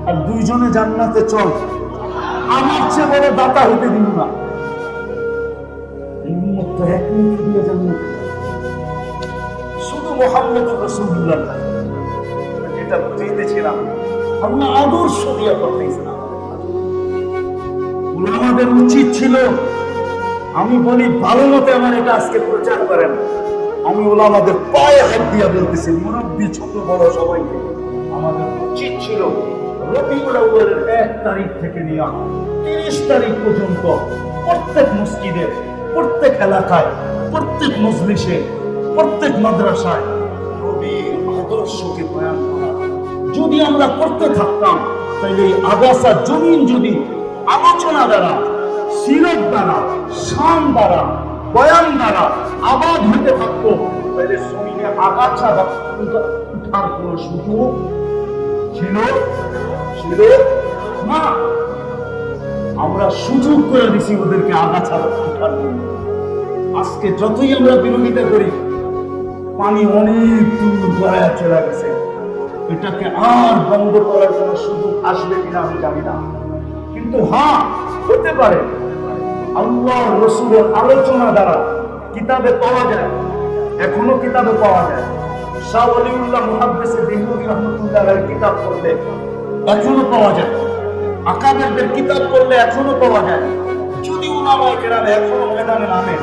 আর দুইজনে জান্নাতে চল, আমার চেয়ে বড় দাতা হইতে দিব না। শুধু মুহাম্মদুর রাসূলুল্লাহ যেটা বুঝাইতেছিলাম, আমরা আদর্শ দিয়া করতেছিলাম। আমাদের উচিত ছিল, আমি বলি ভালো মতে আমার এটা আজকে প্রচার করেন, আমি ওলামাদের পায়ে হাত দিয়া বলতেছি, মুরব্বী ছোট বড় সবাইকে, আমাদের উচিত ছিল রবিউল আউয়ালের 1 তারিখ থেকে নিয়ে 30 তারিখ পর্যন্ত প্রত্যেক মসজিদে, প্রত্যেক এলাকায়, প্রত্যেক মজলিসে, প্রত্যেক মাদ্রাসায় নবীর আদর্শকে বয়ান করা। যদি আমরা করতে থাকতাম তাহলে এই আগাছা জমিন যদি আলোচনা দ্বারা, সিরত দ্বারা, শান দ্বারা, বয়ান দ্বারা আবাদ হতে থাকতো, তাহলে জমিনে আগাছা উঠার কোন সুযোগ ছিল না। আমরা সুযোগ করে দিছি ওদেরকে আগাছা উঠার জন্য। আজকে যতই আমরা বিরোধিতা করি, পানি অনেক দূর গড়ায় চলে গেছে, এটাকে আর বন্ধ করার কোন সুযোগ আসবে কিনা আমি জানি না। কিন্তু হ্যাঁ, হতে পারে আল্লাহ রাসূলের আলোচনা দ্বারা কিতাবে পাওয়া যায়, এখনো কিতাবে পাওয়া যায়। শাহ ওলিউল্লাহ মুহাদ্দিস দেহলভী রাহমাতুল্লাহ আলাইহির কিতাব পড়লে এখনো পাওয়া যায়, আকাবেরদের কিতাব পড়লে এখনো পাওয়া যায়। যদি উলামায়ে কেরাম এখনো ময়দানে নামে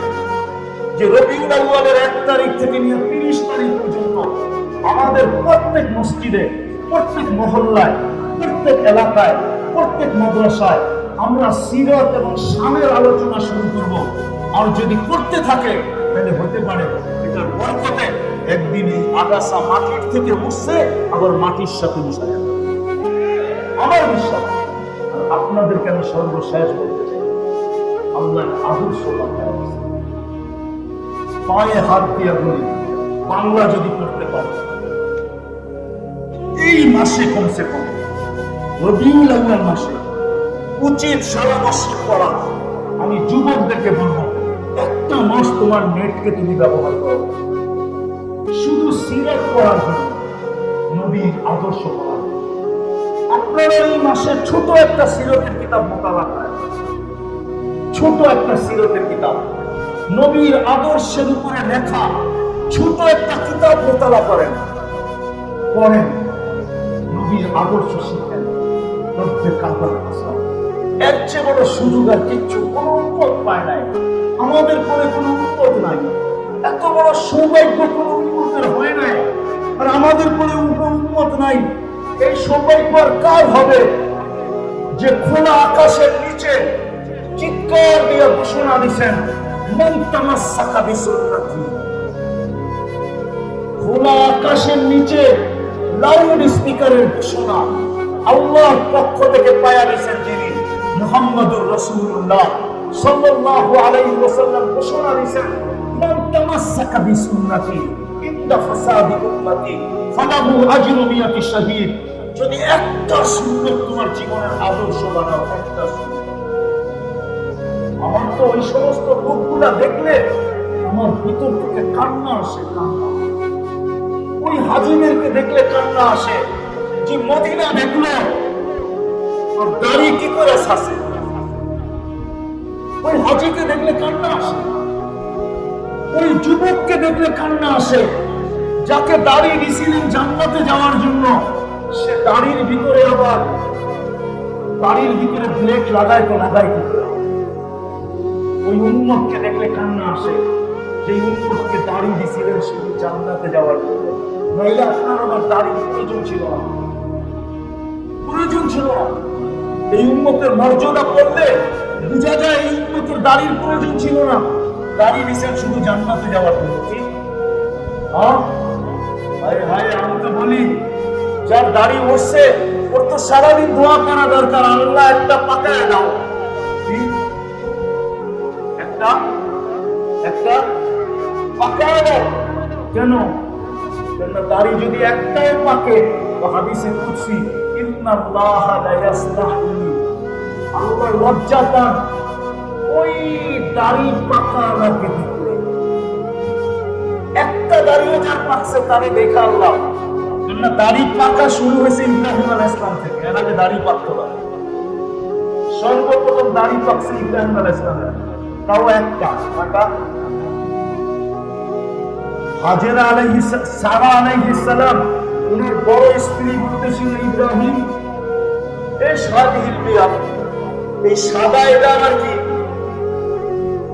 যে রবিউল আউয়ালের 1 তারিখ থেকে নিয়ে 30 তারিখ পর্যন্ত আমাদের প্রত্যেক মসজিদে, প্রত্যেক মহল্লায়, প্রত্যেক এলাকায়, প্রত্যেক মাদ্রাসায় আমরা সিরাত এবং শানের আলোচনা শুরু করব। আর যদি করতে থাকে তাহলে হতে পারে এটার বরকতে একদিন এই আগাছা মাটির থেকে উঠছে, আবার মাটির সাথে মিশে যাবে। আমার বিশ্বাস। আপনাদেরকে আমি সর্বশেষ বলতে চাই, আল্লাহর আদর্শ পায়ে হাত দিয়ে বলি, বাংলা যদি করতে পারে এই মাসে কমসে কম রবিউল আউয়াল মাসে উচিত সারা বছর পড়া। আমি যুবকদেরকে বলবো, একটা মাস তোমার নেটকে তুমি ব্যবহার করো শুধু সিরাত পড়ার জন্য, নবীর আদর্শ পড়ার। আপনারা এই মাসে ছোট একটা সিরতের কিতাব মোতালা করেন, ছোট একটা সিরতের কিতাব, নবীর আদর্শের উপরে লেখা ছোট একটা কিতাব মোতালা করেন, পড়েন, নবীর আদর্শ শিখেন। এর চেয়ে বড় সুযোগ আর কিচ্ছু কোন উন্মত পায় নাই। আমাদের পরে কোন উন্মত নাই, এত বড় সৌভাগ্য কোন উন্মতের হয় নাই, আর আমাদের পরে উন্মত নাই। এই সৌভাগ্য আর কার হবে যে খোলা আকাশের নিচে চিৎকার দিয়ে ঘোষণা দিচ্ছেন, মান তামাসসাকা বিসুন্নতি। খোলা আকাশের নিচে লাউড স্পিকারের ঘোষণা আল্লাহর পক্ষ থেকে পায়া দিয়েছেন যিনি, মুহাম্মদুর রাসূলুল্লাহ সাল্লাল্লাহু আলাইহি ওয়াসাল্লাম ঘোষণা দিয়েছেন, মান তামাসসাকা বিসুন্নতি ইনদা ফাসাদি উম্মতি ফালাহু আজরু মিয়াতি শাহীদ। যদি একটা সুন্নাত তোমার জীবনের আদর্শ বানাও, একটা সুন্নাত। আমার তো ওই সমস্ত লোকগুলা দেখলে আমার ভিতর থেকে কান্না আসে, কান্না। ওই হাজিদেরকে দেখলে কান্না আসে যে মদিনা দেখলো আর দাড়ি কি করে ছাসে। ওই হাজিকে দেখলে কান্না আসে, ওই যুবককে দেখলে কান্না আসে যাকে দাড়ি দিছিলেন জান্নাতে যাওয়ার জন্য, সে দাড়ির ভিতরে আবার দাড়ির ভিতরে ব্লেড লাগায় তো লাগাই কি করে। ওই উম্মতকে দেখলে কান্না আসে, যে উম্মতকে দাড়ি দিছিলেন শুধু জান্নাতে যাওয়ার জন্য, নইলে আপনার আমার দাড়ি প্রয়োজন ছিল না, প্রয়োজন ছিল না। এই উম্মতের মর্যাদা করলে বোঝা যায় এই উম্মতের দাড়ির প্রয়োজন ছিল না, দাড়ি দিছেন শুধু জান্নাতে যাওয়ার জন্য। ঠিক? হায় আমি তো বলি, যার দাড়ি উঠছে ওর তো সারাদিন দোয়া করা দরকার, আল্লাহ একটা পাকায় দাও, একটা একটা পাকায় দাও। কেন? দাড়ি যদি একটাই পাকে, হাদিসে কুদসি, ইন্নাল্লাহ লা ইয়াসতাহি, আল্লাহ লজ্জা পান ওই দাড়ি পাকাকে দেখলে। একটা দাড়িও যার পাকছে তারে দেখা আল্লাহ। দাড়ি পাকা শুরু হয়েছে ইব্রাহিম আলাইহিস সালাম থেকে, এর আগে দাড়ি পাকতো না। সর্বপ্রথম দাড়ি পাকছে ইব্রাহিম আলাইহিস সালামের, তাও একটা পাকা। হাজেরা আলাইহিস সারা আলাইহিস সালাম, উনার বড় স্ত্রী বলতেছিল ইব্রাহিম এই সাদিল বিয়া, এই সাদা এটা আমার কি?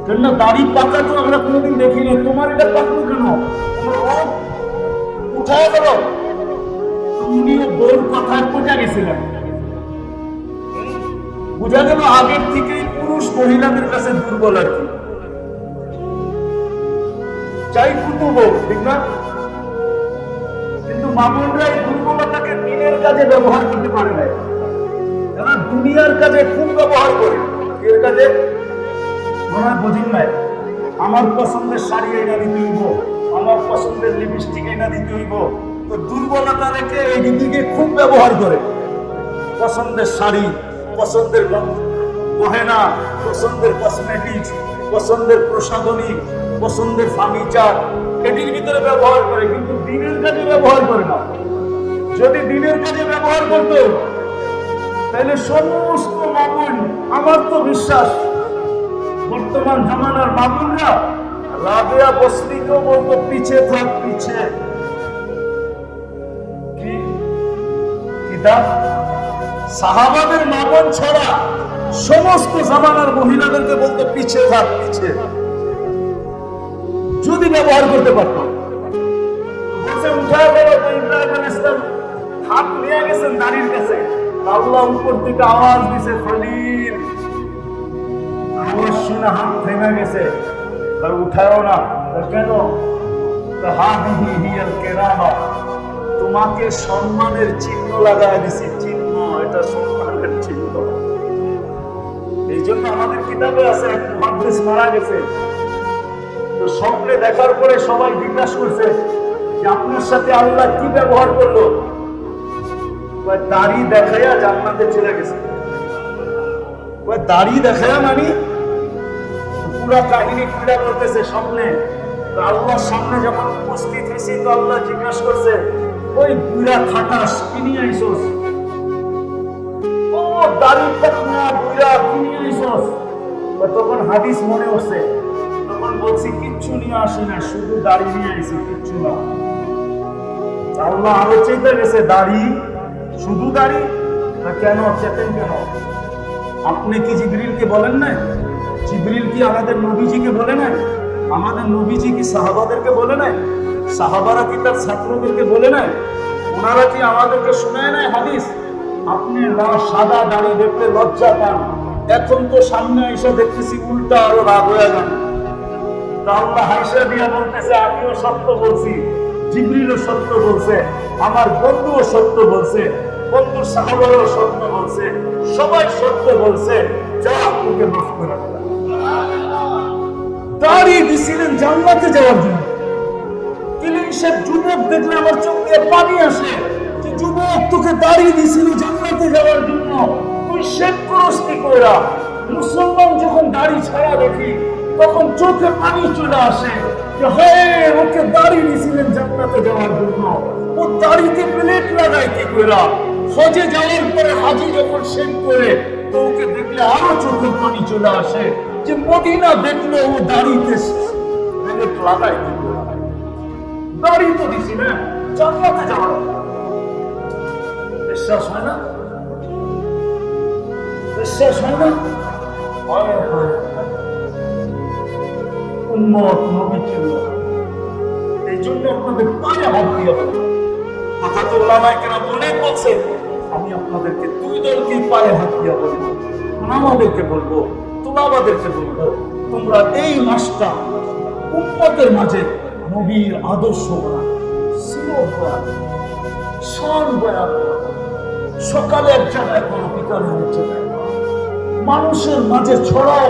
কেন দাড়ি পাকা তো আমরা কোনোদিন দেখিনি, তোমার এটা পাকলো কেন? উঠায় গেল। উনিও বউর কথায় পচা গেছিলেন। বোঝা গেল আগের থেকেই পুরুষ মহিলাদের কাছে দুর্বল আর কি, চাই কুতুব, ঠিক না? কিন্তু মামুনরা এই দুর্বলতাকে দিনের কাজে ব্যবহার করতে পারে না, তারা দুনিয়ার কাজে খুব ব্যবহার করে। এর কাজে মনে হয় বোঝেন নাই, আমার পছন্দের শাড়ি এনে দিতে হইব, আমার পছন্দের লিপস্টিক এনে দিতে হইব, তো দুর্বলতা রেখে এই দিকে খুব ব্যবহার করে। পছন্দের শাড়ি, পছন্দের গহেনা, পছন্দের কসমেটিক্স, পছন্দের প্রসাধনী, পছন্দের ফার্নিচার, এটির ভিতরে ব্যবহার করে, কিন্তু দিনের কাজে ব্যবহার করে না। যদি দিনের কাজে ব্যবহার করত তাহলে সমস্ত মামুন, আমার তো বিশ্বাস বর্তমান জামানার মামুনরা রাবেয়া বসরিকেও বলতো পিছে থাক পিছে। কি কিতাব সাহাবাদের মামুন ছাড়া সমস্ত জামানার মহিলাদেরকে বলতো পিছে থাক পিছে, যদি ব্যবহার করতে পারত। বসে উঠায় গেল তো ইব্রাহিম আলাইহিস সালাম হাত নিয়ে গেছেন দাড়ির কাছে, আল্লাহ উপর থেকে আওয়াজ দিছে খলিল। আওয়াজ শুনে হাত থেমে গেছে, আর উঠায়ও না। কেন? হাদিহি হিয়াল কেরামা, তোমাকে সম্মানের চিহ্ন লাগায় দিছি, চিহ্ন, এটা সম্মানের চিহ্ন। এই জন্য আমাদের কিতাবে আছে এক মুহাদ্দিস মারা গেছে, তো স্বপ্নে দেখার পরে সবাই জিজ্ঞাসা করছে যে আপনার সাথে আল্লাহ কি ব্যবহার করলো? দাড়ি দেখাইয়া জান্নাতে চলে গেছে। দাড়ি দেখাইয়া মানে পুরা কাহিনী খুলে বলতেছে স্বপ্নে। আল্লাহর সামনে যখন উপস্থিত হয়েছি তো আল্লাহ জিজ্ঞাসা করছে, ওই বুড়া খাটাস কি নিয়ে আইসোস? ও দাড়ি টাকনা বুড়া কি নিয়ে আইসোস? তখন হাদিস মনে হচ্ছে, তখন বলছি কিচ্ছু নিয়ে আসি না, শুধু দাড়ি নিয়ে আইছি, কিচ্ছু না। আল্লাহ আরো চেতে গেছে, দাড়ি, শুধু দাড়ি? না কেন চেতেন কেন? আপনি কি জিবরিলকে বলেন না? জিবরিল কি আমাদের নবীজিকে বলে নাই? আমাদের নবীজি কি সাহাবাদেরকে বলে নাই? সাহাবারা কি তার ছাত্রদেরকে বলে নাই? ওনারা কি আমাদেরকে শোনায় নাই হাদিস? আপনি সাদা দাড়ি দেখলে লজ্জা পান, এখন তো সামনে এসে দেখতেছি উল্টা আরো রাগ হয়ে যান। আল্লাহ হাইসা দিয়া বলতেছে, আমিও সত্য বলছি, জিবরিলও সত্য বলছে, আমার বন্ধুও সত্য বলছে, বন্ধুর সাহাবারও সত্য বলছে, সবাই সত্য বলছে, যা আপনাকে মাফ করে দিলাম। দাঁড়িয়ে দিছিলেন জান্নাতে যাওয়ার জন্য। কিলিং শেখ যুবক দেখলে আমার চোখ দিয়ে পানি আসে, যে যুবক তোকে দাঁড়িয়ে দিছিল জান্নাতে যাওয়ার জন্য, তুই শেখ করস কি কইরা? মুসলমান যখন দাড়ি ছাড়া দেখি তখন চোখে পানি চলে আসে, যে হ্যাঁ ওকে দাড়ি দিছিলেন জান্নাতে যাওয়ার জন্য, ও দাড়িতে প্লেট লাগায় কি কইরা? হজে যাওয়ার পরে হাজি যখন শেখ করে তো ওকে দেখলে আরো চোখে পানি চলে আসে, যে মদিনা দেখলে ও দাড়িতে প্লেট লাগায় কি কইরা? দাড়ি তো দিছি না জান্নাতে যাওয়ার। বিশ্বাস হয় না? বিশ্বাস হয় না? উম্মত নবী ছিল। এই জন্য আপনাদের পায়ে হাত দিয়ে বলি, কথা তো ওলামায়ে কেরাম অনেক বলছে, আমি আপনাদেরকে দুই দলকে পায়ে হাত দিয়ে বলবো, আমাদেরকে বলবো, তোলাবাদেরকে বলবো, তোমরা এই মাসটা উম্মতের মাঝে নবীর আদর্শ বয়ান, সিরত বয়ান, শান বয়ান, সকালে এক জায়গায় কোনো বিকালে এক জায়গায় মানুষের মাঝে ছড়াও,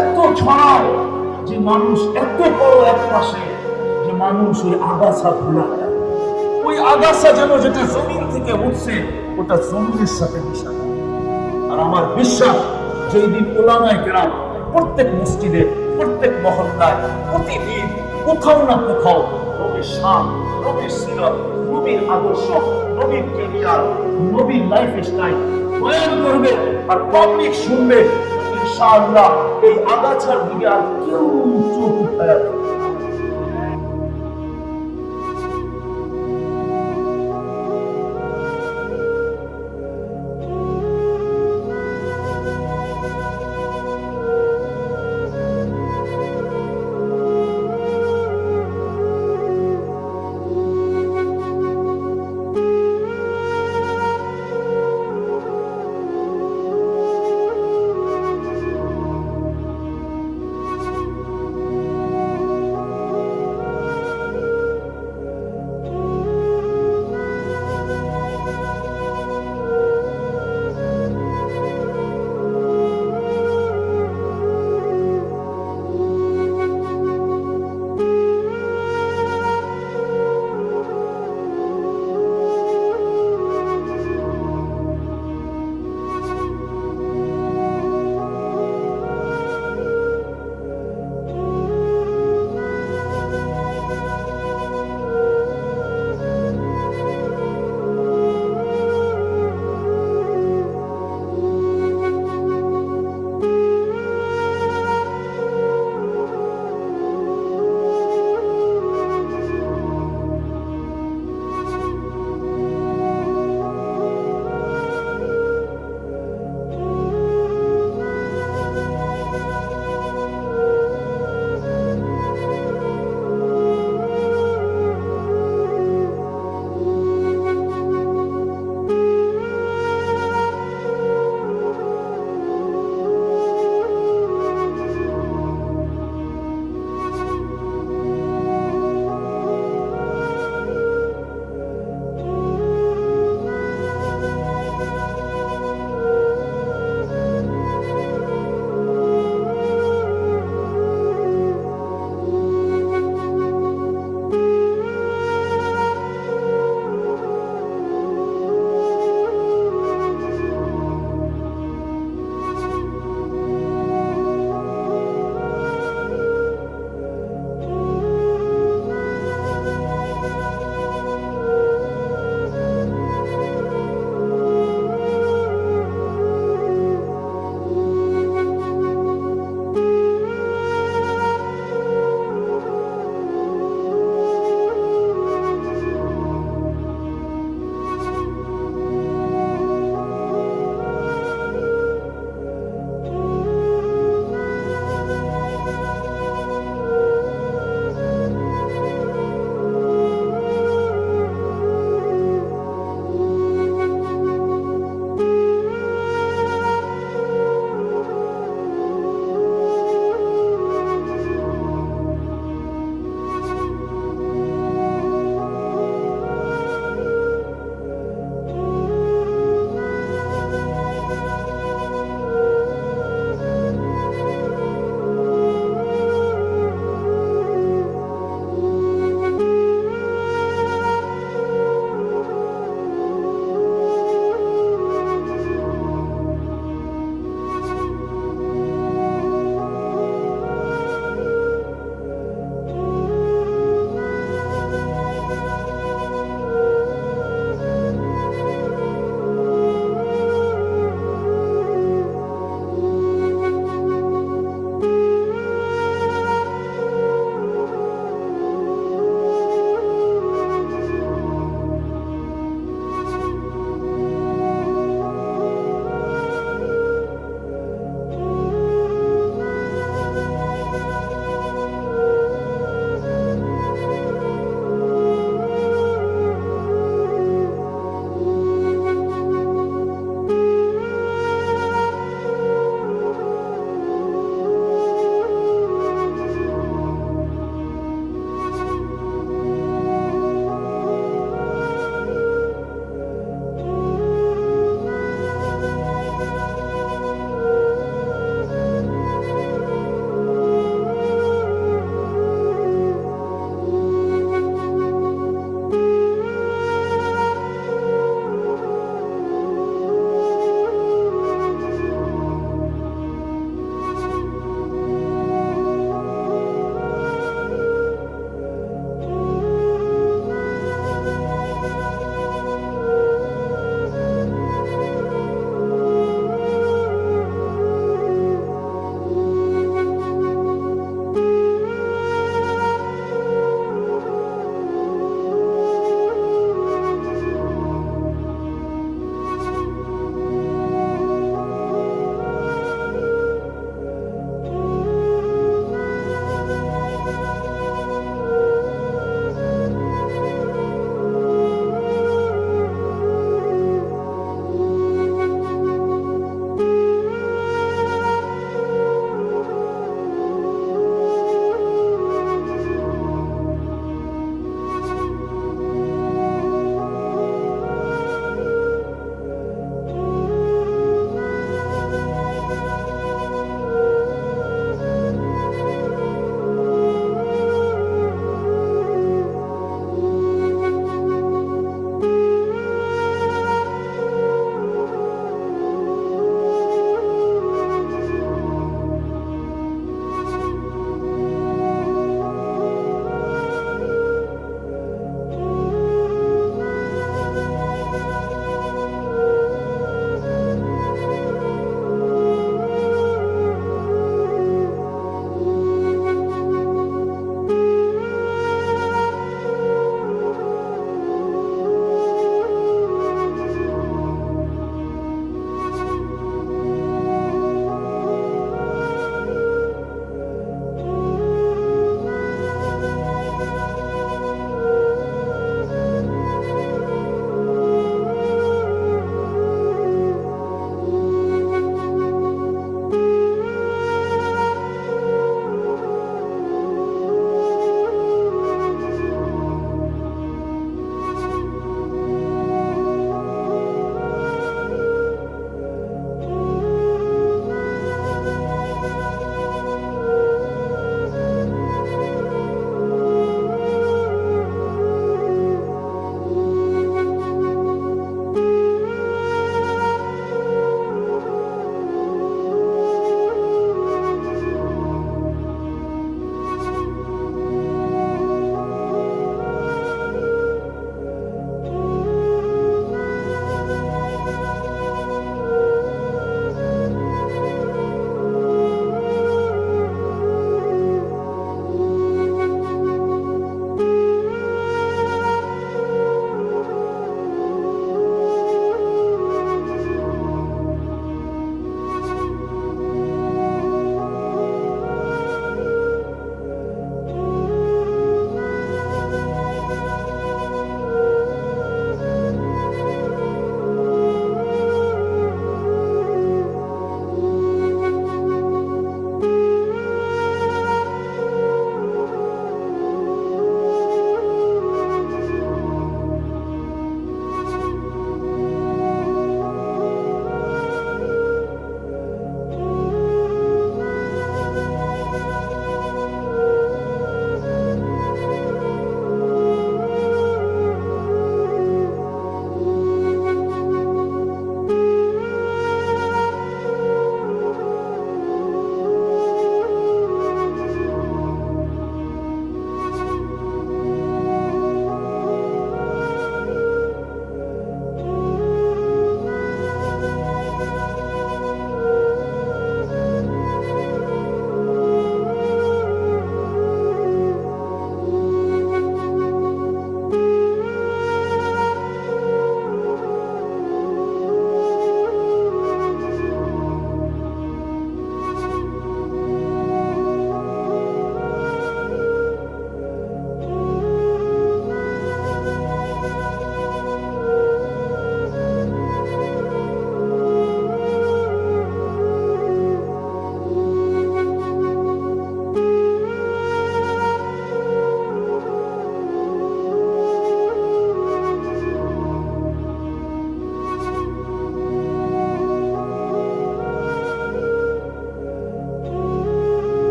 এত ছড়াও যে মানুষ এত বড় এক পাশে, যে মানুষ ওই আগাছা ভুলা যায়, ওই আগাছা যেন যেটা জমিন থেকে উঠছে ওটা জমিনের সাথে মিশা যায়। আর আমার বিশ্বাস যেই দিন উলামায়ে কেরাম প্রত্যেক মসজিদে, প্রত্যেক মহল্লায়, প্রতিদিন কোথাও না কোথাও নবীর শান, নবীর সিরাত, নবীর আদর্শ, নবীর কেরিয়ার, নবীর লাইফ স্টাইল বয়ান করবে আর পাবলিক শুনবে, ইনশাআল্লাহ এই আগাছার দিকে আর কেউ চোখ উঠায়